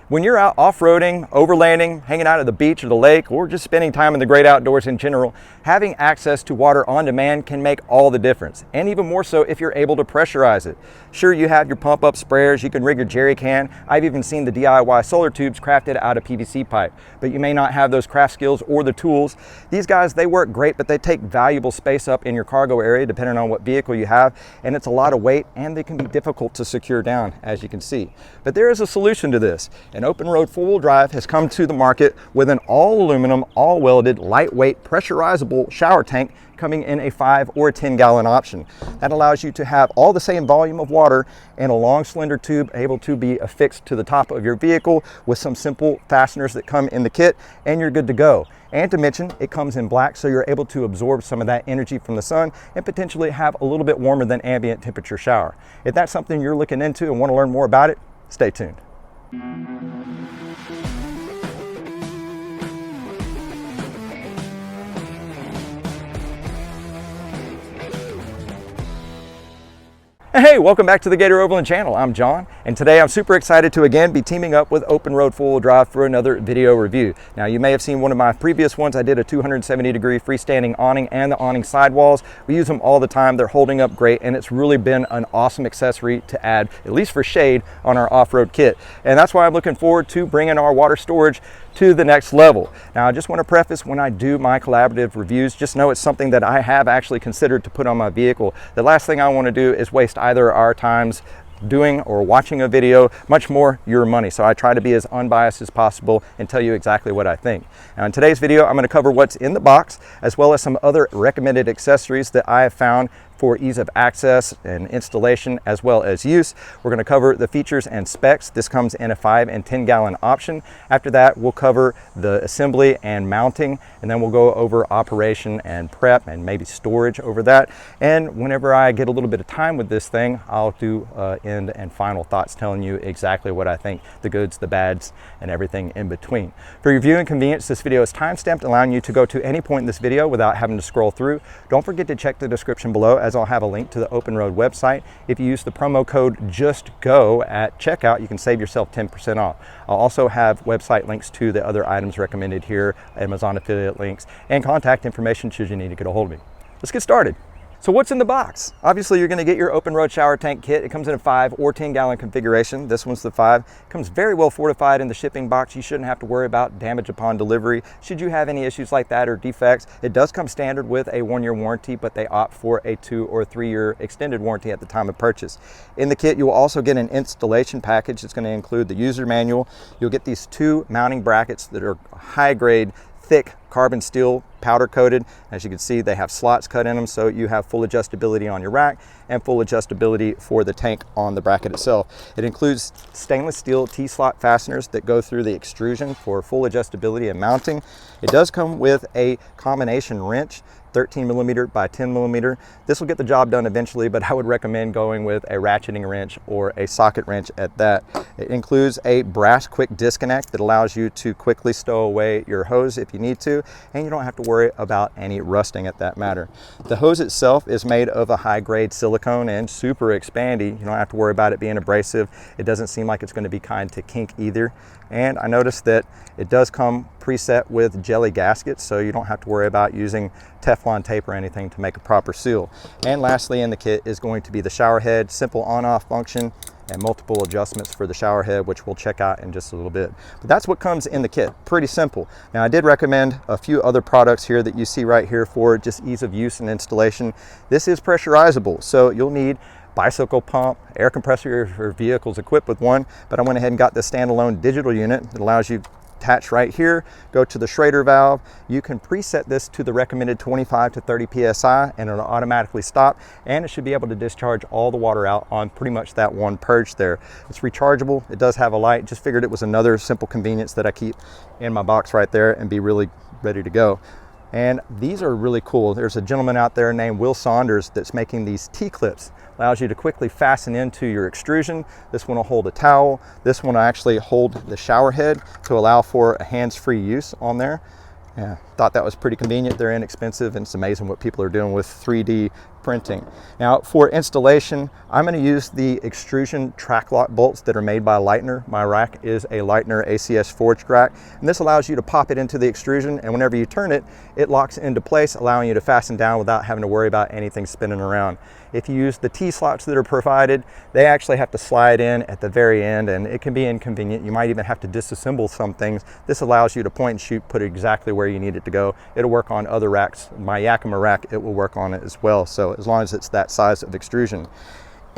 When you're out off-roading, overlanding, hanging out at the beach or the lake, or just spending time in the great outdoors in general, having access to water on demand can make all the difference, and even more so if you're able to pressurize it. Sure, you have your pump-up sprayers, you can rig your jerry can. I've even seen the DIY solar tubes crafted out of PVC pipe, but you may not have those craft skills or the tools. These guys, they work great, but they take valuable space up in your cargo area depending on what vehicle you have, and it's a lot of weight, and they can be difficult to secure down, as you can see. But there is a solution to this. An Openroad four-wheel drive has come to the market with an all-aluminum, all-welded, lightweight, pressurizable shower tank coming in a 5 or a 10-gallon option. That allows you to have all the same volume of water in a long, slender tube able to be affixed to the top of your vehicle with some simple fasteners that come in the kit, and you're good to go. And to mention, it comes in black, so you're able to absorb some of that energy from the sun and potentially have a little bit warmer than ambient temperature shower. If that's something you're looking into and want to learn more about it, stay tuned. Hey, welcome back to the Gator Overland channel. I'm John, and today I'm super excited to again be teaming up with Openroad four-wheel drive for another video review. Now, you may have seen one of my previous ones. I did a 270-degree freestanding awning and the awning sidewalls. We use them all the time. They're holding up great, and it's really been an awesome accessory to add, at least for shade, on our off-road kit. And that's why I'm looking forward to bringing our water storage to the next level. Now, I just want to preface, when I do my collaborative reviews, just know it's something that I have actually considered to put on my vehicle. The last thing I want to do is waste either our times doing or watching a video, much more your money. So I try to be as unbiased as possible and tell you exactly what I think. Now, in today's video, I'm going to cover what's in the box, as well as some other recommended accessories that I have found for ease of access and installation as well as use. We're going to cover the features and specs. This comes in a 5 and 10-gallon option. After that, we'll cover the assembly and mounting, and then we'll go over operation and prep and maybe storage over that. And whenever I get a little bit of time with this thing, I'll do end and final thoughts telling you exactly what I think, the goods, the bads, and everything in between. For your viewing convenience, this video is time-stamped, allowing you to go to any point in this video without having to scroll through. Don't forget to check the description below, as I'll have a link to the Openroad website. If you use the promo code JUSTGO at checkout, you can save yourself 10% off. I'll also have website links to the other items recommended here, Amazon affiliate links, and contact information should you need to get a hold of me. Let's get started. So what's in the box? Obviously, you're going to get your Openroad shower tank kit. It comes in a 5 or 10-gallon configuration. This one's the 5. It comes very well fortified in the shipping box. You shouldn't have to worry about damage upon delivery. Should you have any issues like that or defects, it does come standard with a 1-year warranty, but they opt for a 2 or 3-year extended warranty at the time of purchase. In the kit, you will also get an installation package. It's going to include the user manual. You'll get these 2 mounting brackets that are high-grade, thick carbon steel, powder coated. As you can see, they have slots cut in them, so you have full adjustability on your rack and full adjustability for the tank on the bracket itself. It includes stainless steel T-slot fasteners that go through the extrusion for full adjustability and mounting. It does come with a combination wrench, 13mm by 10mm. This will get the job done eventually, but I would recommend going with a ratcheting wrench or a socket wrench at that. It includes a brass quick disconnect that allows you to quickly stow away your hose if you need to, and you don't have to worry about any rusting at that matter. The hose itself is made of a high-grade silicone and super expandy. You don't have to worry about it being abrasive. It doesn't seem like it's going to be kind to kink either. And I noticed that it does come preset with jelly gaskets, so you don't have to worry about using Teflon tape or anything to make a proper seal. And lastly in the kit is going to be the shower head, simple on-off function, and multiple adjustments for the shower head, which we'll check out in just a little bit. But that's what comes in the kit, pretty simple. Now, I did recommend a few other products here that you see right here for just ease of use and installation. This is pressurizable, so you'll need bicycle pump, air compressor if your vehicle's equipped with one, but I went ahead and got this standalone digital unit that allows you attach right here, go to the Schrader valve. You can preset this to the recommended 25 to 30 psi and it'll automatically stop, and it should be able to discharge all the water out on pretty much that one purge there. It's rechargeable. It does have a light. Just figured it was another simple convenience that I keep in my box right there and be really ready to go. And these are really cool. There's a gentleman out there named Will Saunders that's making these T-clips. Allows you to quickly fasten into your extrusion. This one will hold a towel. This one will actually hold the shower head to allow for a hands-free use on there. Yeah, thought that was pretty convenient. They're inexpensive, and it's amazing what people are doing with 3D printing. Now for installation, I'm going to use the extrusion track lock bolts that are made by Leitner. My rack is a Leitner ACS forged rack, and this allows you to pop it into the extrusion, and whenever you turn it, it locks into place, allowing you to fasten down without having to worry about anything spinning around. If you use the T-slots that are provided, they actually have to slide in at the very end, and it can be inconvenient. You might even have to disassemble some things. This allows you to point and shoot, put it exactly where you need it to go. It'll work on other racks. My Yakima rack, it will work on it as well. So as long as it's that size of extrusion.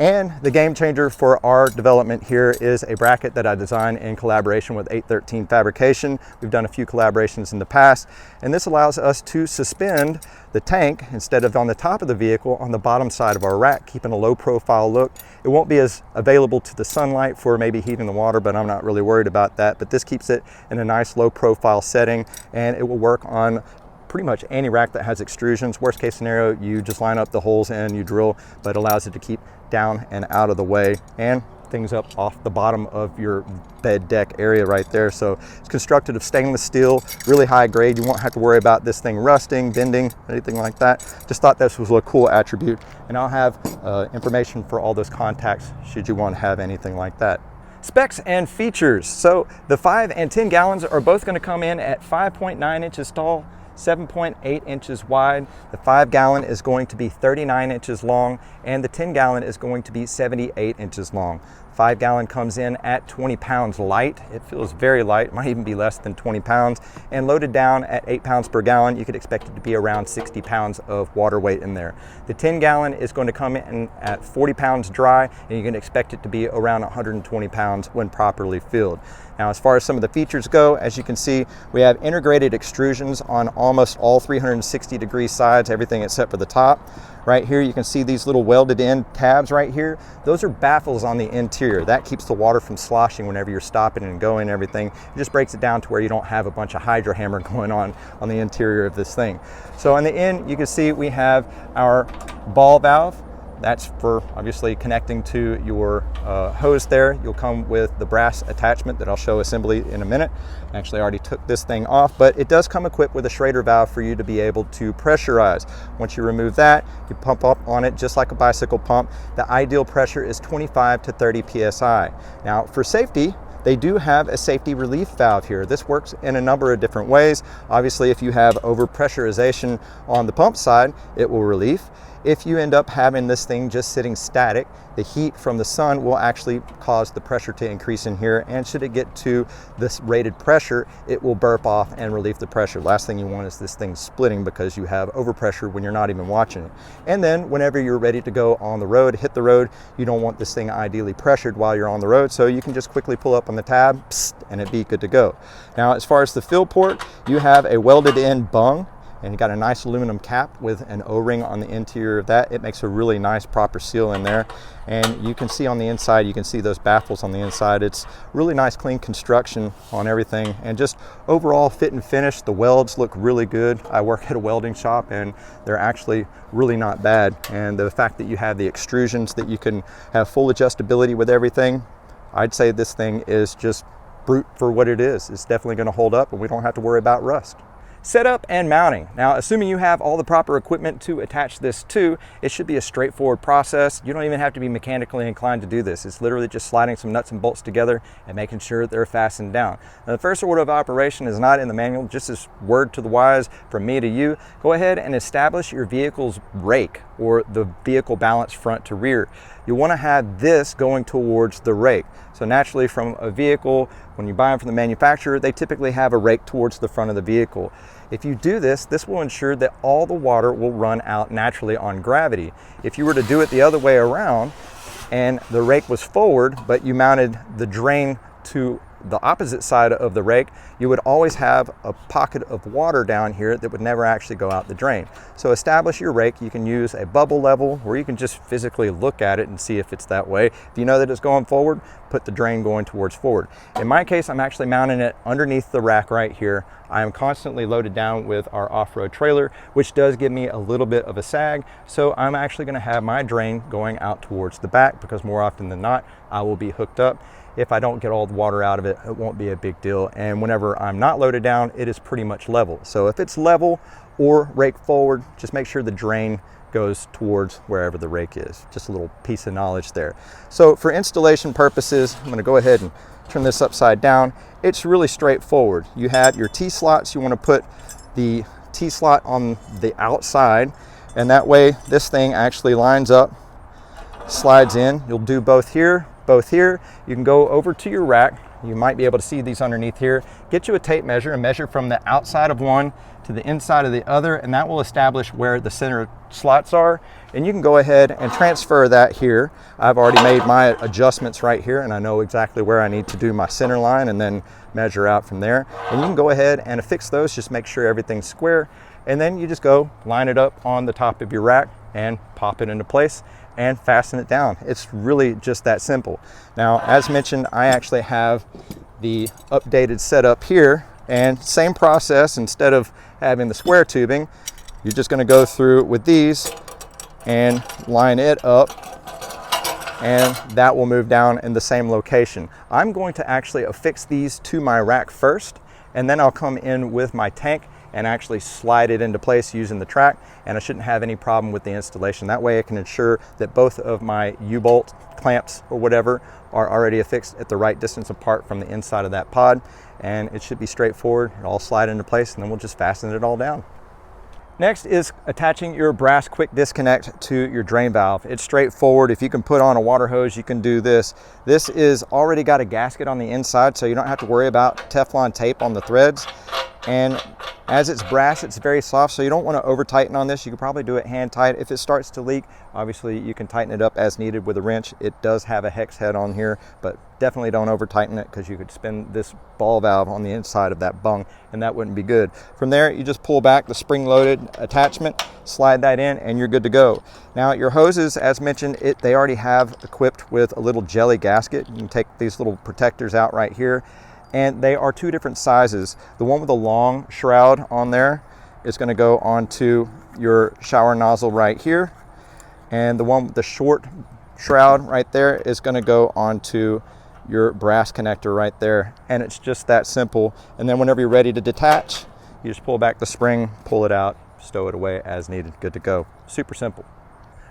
And the game changer for our development here is a bracket that I designed in collaboration with 813 Fabrication. We've done a few collaborations in the past, and this allows us to suspend the tank instead of on the top of the vehicle on the bottom side of our rack, keeping a low profile look. It won't be as available to the sunlight for maybe heating the water, but I'm not really worried about that. But this keeps it in a nice low profile setting, and it will work on pretty much any rack that has extrusions. Worst case scenario, you just line up the holes and you drill, but it allows it to keep down and out of the way and things up off the bottom of your bed deck area right there. So it's constructed of stainless steel, really high grade. You won't have to worry about this thing rusting, bending, anything like that. Just thought this was a cool attribute, and I'll have information for all those contacts should you want to have anything like that. Specs and features. So the 5 and 10 gallons are both going to come in at 5.9 inches tall, 7.8 inches wide. The 5 gallon is going to be 39 inches long, and the 10 gallon is going to be 78 inches long. 5 gallon comes in at 20 pounds light. It feels very light, might even be less than 20 pounds. And loaded down at 8 pounds per gallon, you could expect it to be around 60 pounds of water weight in there. The 10 gallon is going to come in at 40 pounds dry, and you can expect it to be around 120 pounds when properly filled. Now, as far as some of the features go, as you can see, we have integrated extrusions on almost all 360-degree sides, everything except for the top. Right here, you can see these little welded in tabs right here. Those are baffles on the interior. That keeps the water from sloshing whenever you're stopping and going and everything. It just breaks it down to where you don't have a bunch of hydro hammer going on the interior of this thing. So on the end, you can see we have our ball valve. That's for obviously connecting to your hose there. You'll come with the brass attachment that I'll show assembly in a minute. Actually, I already took this thing off, but it does come equipped with a Schrader valve for you to be able to pressurize. Once you remove that, you pump up on it just like a bicycle pump. The ideal pressure is 25 to 30 PSI. Now, for safety, they do have a safety relief valve here. This works in a number of different ways. Obviously, if you have overpressurization on the pump side, it will relieve. If you end up having this thing just sitting static, the heat from the sun will actually cause the pressure to increase in here, and should it get to this rated pressure, it will burp off and relieve the pressure. Last thing you want is this thing splitting because you have overpressure when you're not even watching it. And then whenever you're ready to go on the road, hit the road, you don't want this thing ideally pressured while you're on the road, so you can just quickly pull up on the tab, and it'd be good to go. Now, as far as the fill port, you have a welded in bung, and you got a nice aluminum cap with an O-ring on the interior of that. It makes a really nice proper seal in there. And you can see on the inside, you can see those baffles on the inside. It's really nice clean construction on everything, and just overall fit and finish. The welds look really good. I work at a welding shop and they're actually really not bad. And the fact that you have the extrusions, that you can have full adjustability with everything, I'd say this thing is just brute for what it is. It's definitely going to hold up, and we don't have to worry about rust. Setup and mounting. Now, assuming you have all the proper equipment to attach this to, it should be a straightforward process. You don't even have to be mechanically inclined to do this. It's literally just sliding some nuts and bolts together and making sure they're fastened down. Now, the first order of operation is not in the manual, just as word to the wise from me to you. Go ahead and establish your vehicle's rake, or the vehicle balance front to rear. You want to have this going towards the rake. So naturally, from a vehicle, when you buy them from the manufacturer, they typically have a rake towards the front of the vehicle. If you do this, this will ensure that all the water will run out naturally on gravity. If you were to do it the other way around and the rake was forward, but you mounted the drain to the opposite side of the rake, you would always have a pocket of water down here that would never actually go out the drain. So establish your rake. You can use a bubble level, or you can just physically look at it and see if it's that way. If you know that it's going forward, put the drain going towards forward. In my case, I'm actually mounting it underneath the rack right here. I am constantly loaded down with our off-road trailer, which does give me a little bit of a sag. So I'm actually going to have my drain going out towards the back, because more often than not, I will be hooked up. If I don't get all the water out of it, it won't be a big deal. And whenever I'm not loaded down, it is pretty much level. So if it's level or rake forward, just make sure the drain goes towards wherever the rake is. Just a little piece of knowledge there. So for installation purposes, I'm going to go ahead and turn this upside down. It's really straightforward. You have your T-slots. You want to put the T-slot on the outside, and that way this thing actually lines up, slides in. You'll do both here, both here. You can go over to your rack. You might be able to see these underneath here. Get you a tape measure and measure from the outside of one to the inside of the other, and that will establish where the center slots are. And you can go ahead and transfer that here. I've already made my adjustments right here, and I know exactly where I need to do my center line and then measure out from there. And you can go ahead and affix those, just make sure everything's square. And then you just go line it up on the top of your rack and pop it into place and fasten it down. It's really just that simple. Now, as mentioned, I actually have the updated setup here, and same process. Instead of having the square tubing, you're just going to go through with these and line it up, and that will move down in the same location. I'm going to actually affix these to my rack first, and then I'll come in with my tank and actually slide it into place using the track, and I shouldn't have any problem with the installation. That way I can ensure that both of my U-bolt clamps or whatever are already affixed at the right distance apart from the inside of that pod, and it should be straightforward. It'll all slide into place, and then we'll just fasten it all down. Next is attaching your brass quick disconnect to your drain valve. It's straightforward. If you can put on a water hose, you can do this. This is already got a gasket on the inside, so you don't have to worry about Teflon tape on the threads. And as it's brass, it's very soft, so you don't want to over tighten on this. You can probably do it hand tight. If it starts to leak, obviously you can tighten it up as needed with a wrench. It does have a hex head on here, but definitely don't over tighten it, because you could spin this ball valve on the inside of that bung, and that wouldn't be good. From there, you just pull back the spring-loaded attachment, slide that in, and you're good to go. Now, your hoses, as mentioned, they already have equipped with a little jelly gasket. You can take these little protectors out right here, and they are two different sizes. The one with a long shroud on there is going to go onto your shower nozzle right here, and the one with the short shroud right there is going to go onto your brass connector right there. And it's just that simple. And then whenever you're ready to detach, you just pull back the spring, pull it out, stow it away as needed. Good to go. Super simple.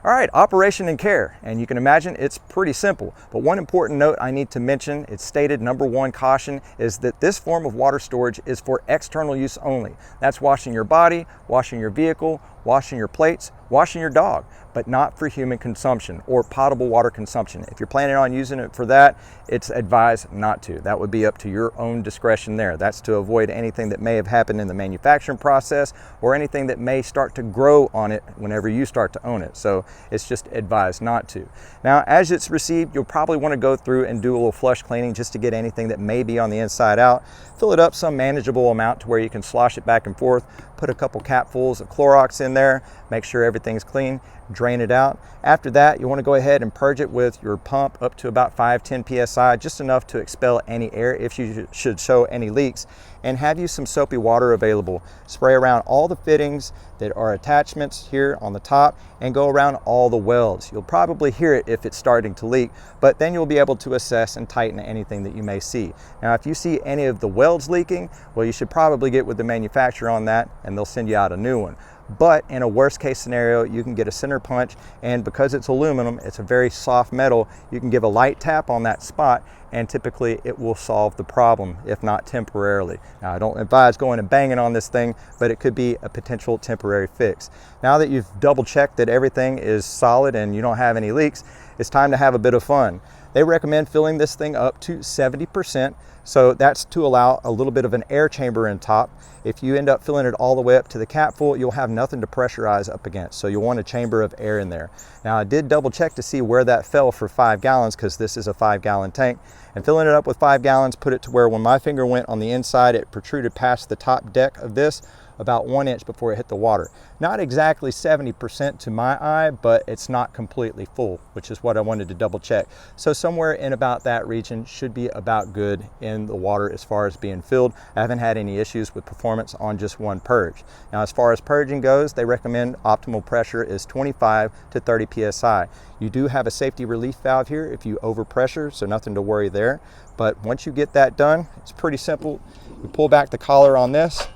All right, operation and care, and you can imagine it's pretty simple. But one important note I need to mention, it's stated #1 caution, is that this form of water storage is for external use only. That's washing your body, washing your vehicle, washing your plates, washing your dog, but not for human consumption or potable water consumption. If you're planning on using it for that, it's advised not to. That would be up to your own discretion there. That's to avoid anything that may have happened in the manufacturing process or anything that may start to grow on it whenever you start to own it. So it's just advised not to. Now, as it's received, you'll probably want to go through and do a little flush cleaning just to get anything that may be on the inside out. Fill it up some manageable amount to where you can slosh it back and forth. Put a couple capfuls of Clorox in there, make sure everything's clean, drain it out. After that, you want to go ahead and purge it with your pump up to about 5-10 psi, just enough to expel any air if you should show any leaks, and have you some soapy water available. Spray around all the fittings that are attachments here on the top and go around all the welds. You'll probably hear it if it's starting to leak, but then you'll be able to assess and tighten anything that you may see. Now, if you see any of the welds leaking, well, you should probably get with the manufacturer on that, and they'll send you out a new one. But in a worst case scenario, you can get a center punch, and because it's aluminum, it's a very soft metal, you can give a light tap on that spot and typically it will solve the problem, if not temporarily. Now, I don't advise going and banging on this thing, but it could be a potential temporary fix. Now that you've double checked that everything is solid and you don't have any leaks, it's time to have a bit of fun. They recommend filling this thing up to 70%, so that's to allow a little bit of an air chamber in top. If you end up filling it all the way up to the capful, you'll have nothing to pressurize up against, so you'll want a chamber of air in there. Now, I did double check to see where that fell for 5 gallons, because this is a 5-gallon tank, and filling it up with 5 gallons put it to where when my finger went on the inside, it protruded past the top deck of this about 1 inch before it hit the water. Not exactly 70% to my eye, but it's not completely full, which is what I wanted to double check. So somewhere in about that region should be about good in the water as far as being filled. I haven't had any issues with performance on just one purge. Now, as far as purging goes, they recommend optimal pressure is 25 to 30 psi. You do have a safety relief valve here if you overpressure, so nothing to worry there. But once you get that done, it's pretty simple. You pull back the collar on this,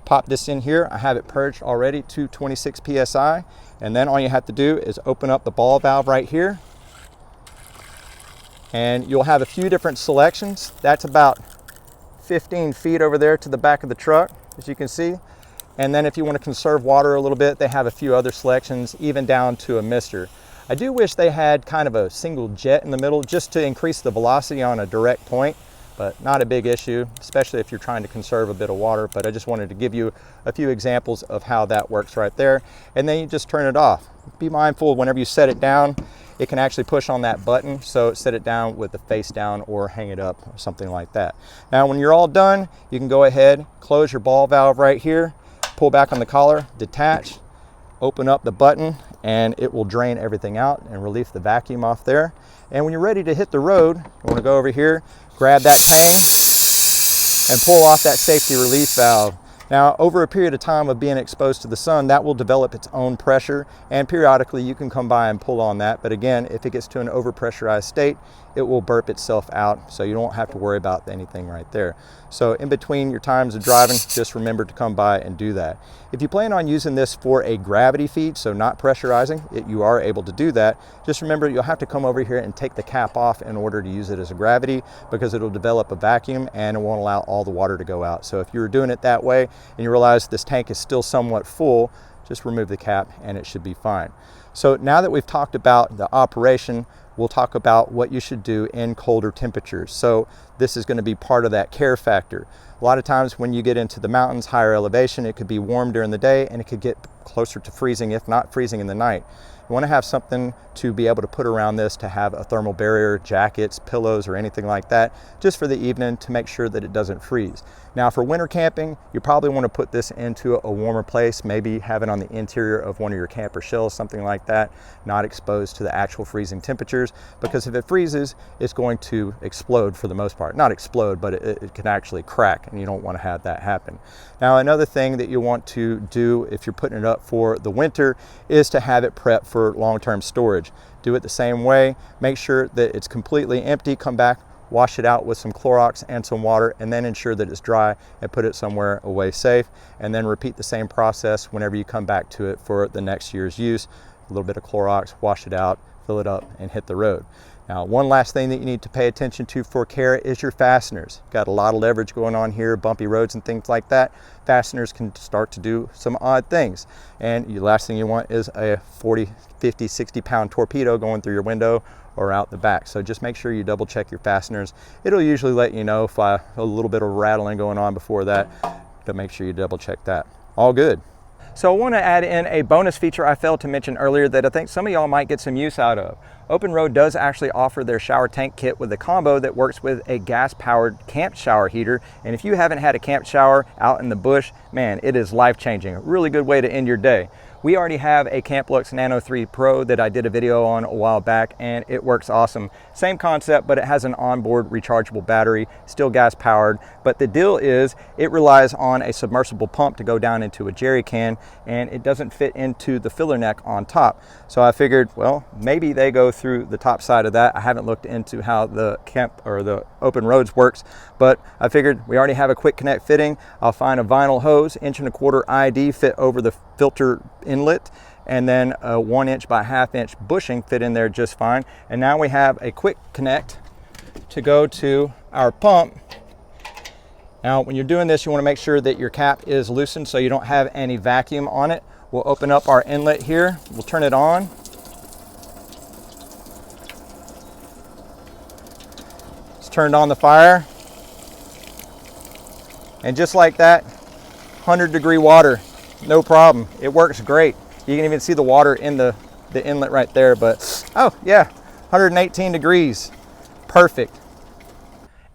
Pop this in here. I have it purged already to 26 psi, and then all you have to do is open up the ball valve right here, and you'll have a few different selections. That's about 15 feet over there to the back of the truck, as you can see. And then if you want to conserve water a little bit, they have a few other selections, even down to a mister. I do wish they had kind of a single jet in the middle just to increase the velocity on a direct point, but not a big issue, especially if you're trying to conserve a bit of water. But I just wanted to give you a few examples of how that works right there. And then you just turn it off. Be mindful whenever you set it down, it can actually push on that button. So set it down with the face down or hang it up or something like that. Now, when you're all done, you can go ahead, close your ball valve right here, pull back on the collar, detach, open up the button, and it will drain everything out and relieve the vacuum off there. And when you're ready to hit the road, you want to go over here, grab that tang and pull off that safety release valve. Now, over a period of time of being exposed to the sun, that will develop its own pressure, and periodically you can come by and pull on that. But again, if it gets to an overpressurized state, it will burp itself out, so you don't have to worry about anything right there. So in between your times of driving, just remember to come by and do that. If you plan on using this for a gravity feed, so not pressurizing it, you are able to do that. Just remember, you'll have to come over here and take the cap off in order to use it as a gravity, because it'll develop a vacuum and it won't allow all the water to go out. So if you're doing it that way and you realize this tank is still somewhat full, just remove the cap and it should be fine. So now that we've talked about the operation, we'll talk about what you should do in colder temperatures. So this is going to be part of that care factor. A lot of times when you get into the mountains, higher elevation, it could be warm during the day and it could get closer to freezing, if not freezing in the night. You want to have something to be able to put around this, to have a thermal barrier, jackets, pillows, or anything like that, just for the evening to make sure that it doesn't freeze. Now for winter camping, you probably want to put this into a warmer place, maybe have it on the interior of one of your camper shells, something like that, not exposed to the actual freezing temperatures, because if it freezes, it's going to explode for the most part. Not explode, but it can actually crack, and you don't want to have that happen. Now another thing that you want to do if you're putting it up for the winter is to have it prepped for long-term storage. Do it the same way. Make sure that it's completely empty. Come back, wash it out with some Clorox and some water, and then ensure that it's dry and put it somewhere away safe. And then repeat the same process whenever you come back to it for the next year's use. A little bit of Clorox, wash it out, fill it up, and hit the road. Now, one last thing that you need to pay attention to for care is your fasteners. Got a lot of leverage going on here, bumpy roads and things like that. Fasteners can start to do some odd things. And the last thing you want is a 40, 50, 60-pound torpedo going through your window or out the back. So just make sure you double check your fasteners. It'll usually let you know if a little bit of rattling going on before that, but make sure you double check that. All good. So I want to add in a bonus feature I failed to mention earlier that I think some of y'all might get some use out of. Openroad does actually offer their shower tank kit with a combo that works with a gas-powered camp shower heater. And if you haven't had a camp shower out in the bush, man, it is life-changing. A really good way to end your day. We already have a CampLux Nano 3 Pro that I did a video on a while back, and it works awesome. Same concept, but it has an onboard rechargeable battery, still gas powered. But the deal is it relies on a submersible pump to go down into a jerry can, and it doesn't fit into the filler neck on top. So I figured, well, maybe they go through the top side of that. I haven't looked into how the camp or the Openroads works, but I figured we already have a quick connect fitting. I'll find a vinyl hose, 1.25" ID, fit over the filter inlet, and then a 1" by 1/2" bushing fit in there just fine. And now we have a quick connect to go to our pump. Now when you're doing this, you want to make sure that your cap is loosened so you don't have any vacuum on it. We'll open up our inlet here, we'll turn it on. It's turned on the fire, and just like that, 100-degree water, no problem. It works great. You can even see the water in the inlet right there, but oh yeah, 118 degrees, perfect.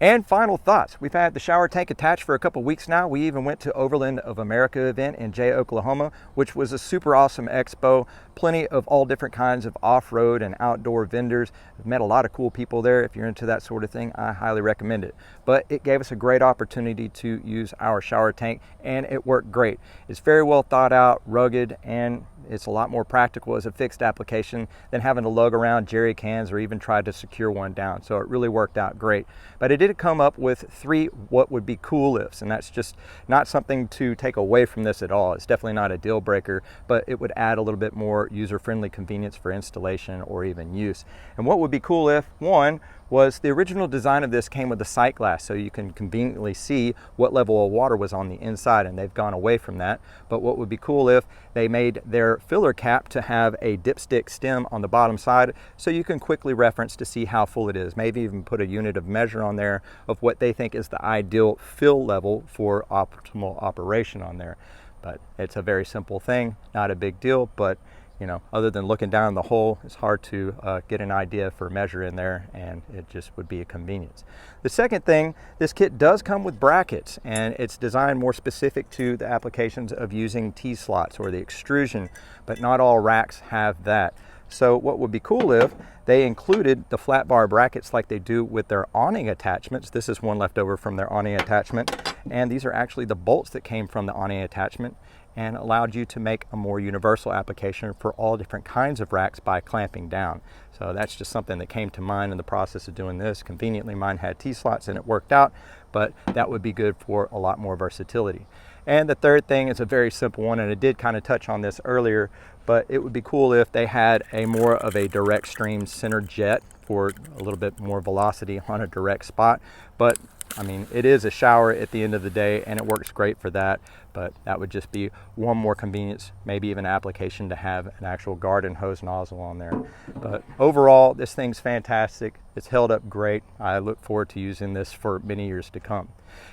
And final thoughts. We've had the shower tank attached for a couple weeks now. We even went to Overland of America event in Jay, Oklahoma, which was a super awesome expo. Plenty of all different kinds of off-road and outdoor vendors. We've met a lot of cool people there. If you're into that sort of thing, I highly recommend it. But it gave us a great opportunity to use our shower tank, and it worked great. It's very well thought out, rugged, and it's a lot more practical as a fixed application than having to lug around jerry cans or even try to secure one down. So it really worked out great. But it did come up with 3 what would be cool lifts, and that's just not something to take away from this at all. It's definitely not a deal breaker, but it would add a little bit more user-friendly convenience for installation or even use. And what would be cool if, one, was the original design of this came with a sight glass, so you can conveniently see what level of water was on the inside, and they've gone away from that. But what would be cool if they made their filler cap to have a dipstick stem on the bottom side, so you can quickly reference to see how full it is. Maybe even put a unit of measure on there of what they think is the ideal fill level for optimal operation on there. But it's a very simple thing, not a big deal, but you know, other than looking down the hole, it's hard to get an idea for measure in there, and it just would be a convenience. The second thing, this kit does come with brackets, and it's designed more specific to the applications of using T-slots or the extrusion, but not all racks have that. So what would be cool if they included the flat bar brackets like they do with their awning attachments. This is one left over from their awning attachment, and these are actually the bolts that came from the awning attachment, and allowed you to make a more universal application for all different kinds of racks by clamping down. So that's just something that came to mind in the process of doing this. Conveniently, mine had T-slots and it worked out, but that would be good for a lot more versatility. And the third thing is a very simple one, and I did kind of touch on this earlier, but it would be cool if they had a more of a direct stream center jet for a little bit more velocity on a direct spot. But I mean, it is a shower at the end of the day, and it works great for that, but that would just be one more convenience, maybe even an application to have an actual garden hose nozzle on there. But overall, this thing's fantastic. It's held up great. I look forward to using this for many years to come.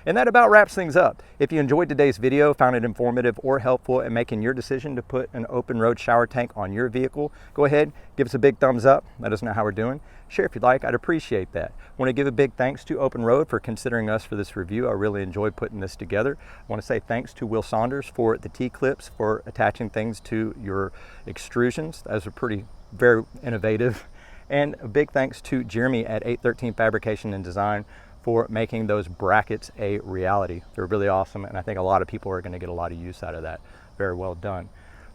And that about wraps things up. If you enjoyed today's video, found it informative or helpful in making your decision to put an Openroad shower tank on your vehicle, go ahead, give us a big thumbs up. Let us know how we're doing. Share if you'd like, I'd appreciate that. I want to give a big thanks to Openroad for considering us for this review. I really enjoyed putting this together. I want to say thanks to Will Saunders for the T-clips for attaching things to your extrusions. Those are very innovative. And a big thanks to Jeremy at 813 Fabrication and Design for making those brackets a reality. They're really awesome, and I think a lot of people are going to get a lot of use out of that. Very well done.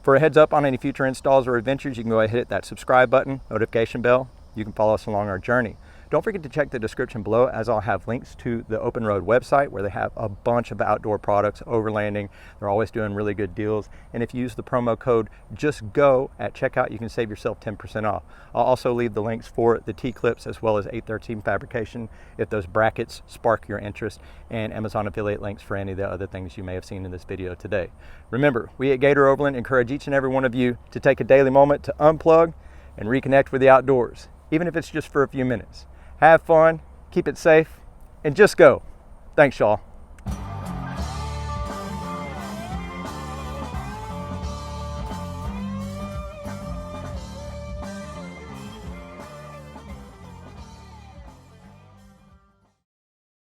For a heads up on any future installs or adventures, you can go ahead and hit that subscribe button, notification bell. You can follow us along our journey. Don't forget to check the description below, as I'll have links to the Openroad website where they have a bunch of outdoor products, overlanding. They're always doing really good deals. And if you use the promo code JUSTGO at checkout, you can save yourself 10% off. I'll also leave the links for the T-clips as well as 813 Fabrication if those brackets spark your interest, and Amazon affiliate links for any of the other things you may have seen in this video today. Remember, we at Gator Overland encourage each and every one of you to take a daily moment to unplug and reconnect with the outdoors, even if it's just for a few minutes. Have fun, keep it safe, and just go. Thanks, y'all.